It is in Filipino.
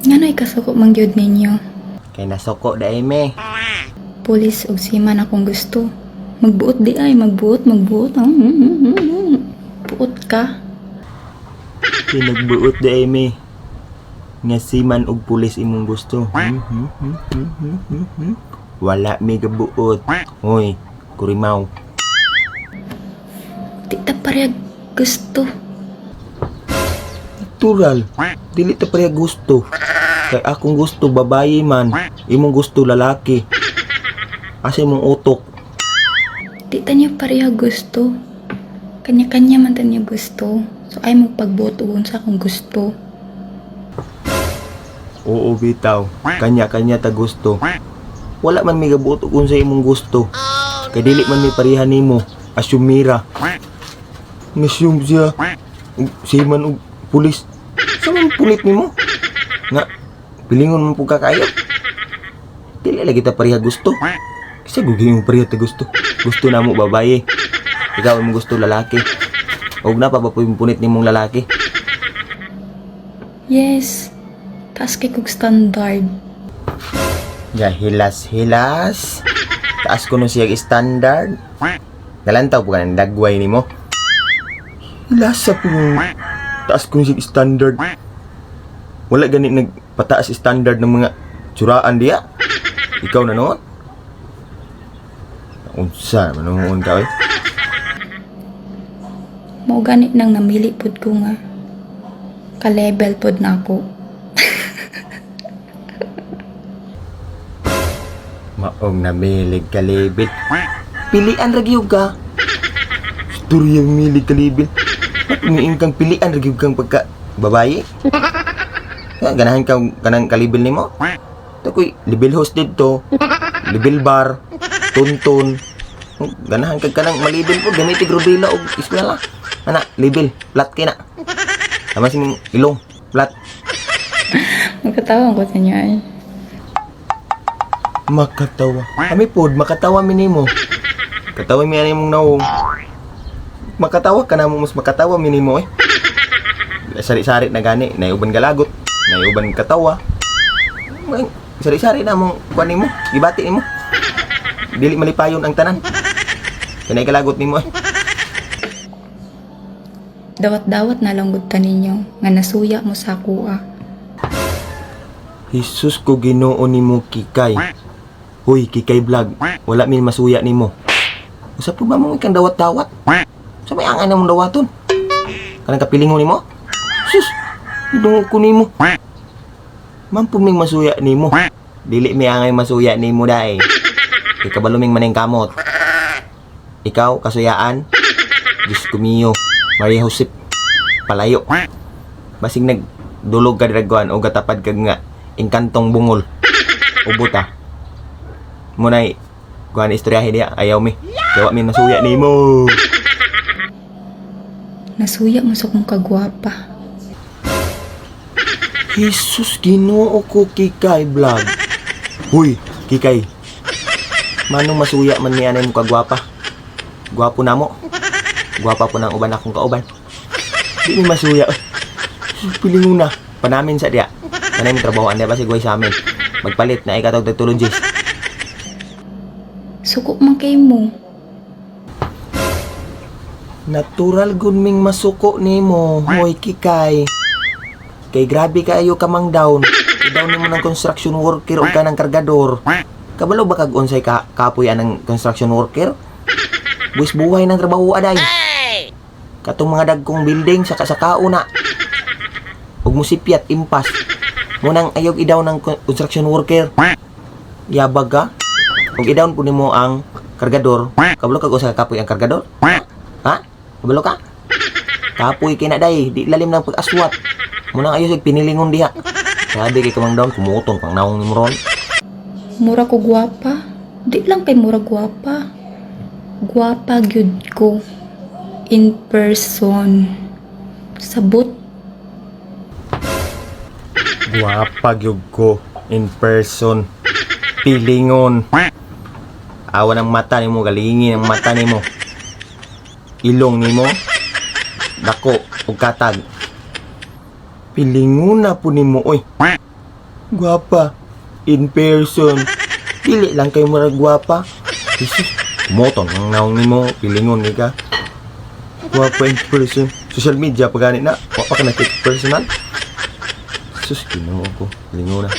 Ngano'y kasuko mangyud ninyo? Kay nasuko dai me. Pulis og seaman akong gusto. Magbuot di ay, magbuot. Buot ka. Kay nagbuot dai me. Nga siman og pulis imong gusto. Wala mi gabuot. Hoy, kurimaw. Di ta parehag gusto. Natural. Dili ta pareha gusto. Kay akong gusto babae man, imong gusto lalaki. Asa imong utok? Di ta niya parehag gusto. Kanya-kanya man ta niya gusto. So ay mo pagbuot og unsa akong gusto. Oo bitaw. Kanya-kanya ta gusto. Wala man mi gabuot og unsa imong gusto. Kay dili man mi pareha nimo. Asyumira. Nasyum siya. Siman og pulis. Sa man pulit nimo? Nga pilingon mo pug kakayo. Dili lagi ta pareha gusto. Kasi gugi mo pareha ta gusto. Gusto na mo babae. Ikaw mo gusto lalaki. Og na pa ba po yung punit nimong lalaki? Yes. Taas kay kog standard. Ya hilas-hilas. Taas ko no siya standard. Galantaw po ka ng dagway ni mo. Hilasa po. Taas ko siya standard. Wala ganit nagpataas standard ng mga tsuraan diya. Ikaw na noon? Unsa, manuhon ka eh? Mao gani nang namili pud ko nga. Ka-level pud na ako. Maong namilig ka level. Pilian ragyog ka. Storya milig ka level. Niing kang pilian ragyog kang pagka babae. Ganahan ka kanang kalibel nimo. To koy level host dito. Level bar, tuntun. Ganahan ka kanang malibel po gamit rodila og eskwela. Ana, level flat kay na. Tama si ilong flat. Magkatawang ko sa inyo ay. Makatawa. Kami pod makatawa mi nimo. Katawa mi ani mong naong. Makatawa ka na mo mas makatawa mi nimo eh. Sari-sari na gani, naiuban galagot, naiuban katawa. Sari-sari na mong kuan nimo, gibati nimo. Dili malipayon ang tanan. Kanay kalagot nimo eh. Dawat-dawat na lang gud ta ninyo nga nasuya mo sa kuha. Jesus ko Ginoo nimo Kikay. Hoy Kikay vlog, wala min masuya nimo. Usa po ba mo ikang dawat-dawat? Sa may angan namong dawaton? Kanang kapilingon nimo? Sus, idungog ko nimo. Mampuming masuya nimo. Dili mi angay masuya nimo dai. Ikabaluming maning kamot. Ikaw kasuyaan. Diyos ko miyo. Maria Josep. Palayo. Basing nagdulog ka dragwan o gatapad kag nga ingkantong bungol. Ubuta. Munay kuan istoryahe dia ayaw mi. Kaya mi masuya nimo. Nasuya mo sa kong kagwapa. Jesus Ginoo ko Kikay vlog. Huy, Kikay. Manong masuya man ni anay mo kagwapa. Gwapo na mo. Gwapa po ng uban akong kauban. Di mi masuya. Pilingon na. Panamin sa diya. Kanay mi trabahoan diya ba si Guay sa amin. Magpalit na ikatog technologies. Suko man kay mo. Natural gunming masuko nimo. Hoy Kikay. Kay grabe kayo kamang down. I-down nimo ng construction worker o ka ng kargador. Kabalo ba kag unsay kapoy ang construction worker? Buwis buhay ng trabaho aday. Katong mga dagkong building sa kasakao na. Ug musipyat impas. Munang ayog idaw ng construction worker. Yabag ka. Ug idaw po nimo ang kargador. Kabalo kag usa ka kapoy ang kargador? Ha? Kabalo ka? Kapoy kay na day, di lalim ng pag-aswat. Munang ayos pinilingon diha. Sabi kay kamang daw kumutong pang naong nimo ron. Mura ko gwapa. Di lang kay mura gwapa. Gwapa gyud ko. In person. Sabot. Guwapa gyud ko in person. Pilingon. Awa ng mata nimo, galingin ang mata nimo. Ilong nimo dako ug katag. Pilingon na po nimo oy. Gwapa. In person. Dili lang kay murag gwapa. Jesus, motong ang naong nimo, pilingon ni ka. Gwapa in person. Social media pa ganit na. Wa pa ka nakita personal. Sus, ginoo ko. Pilingon na.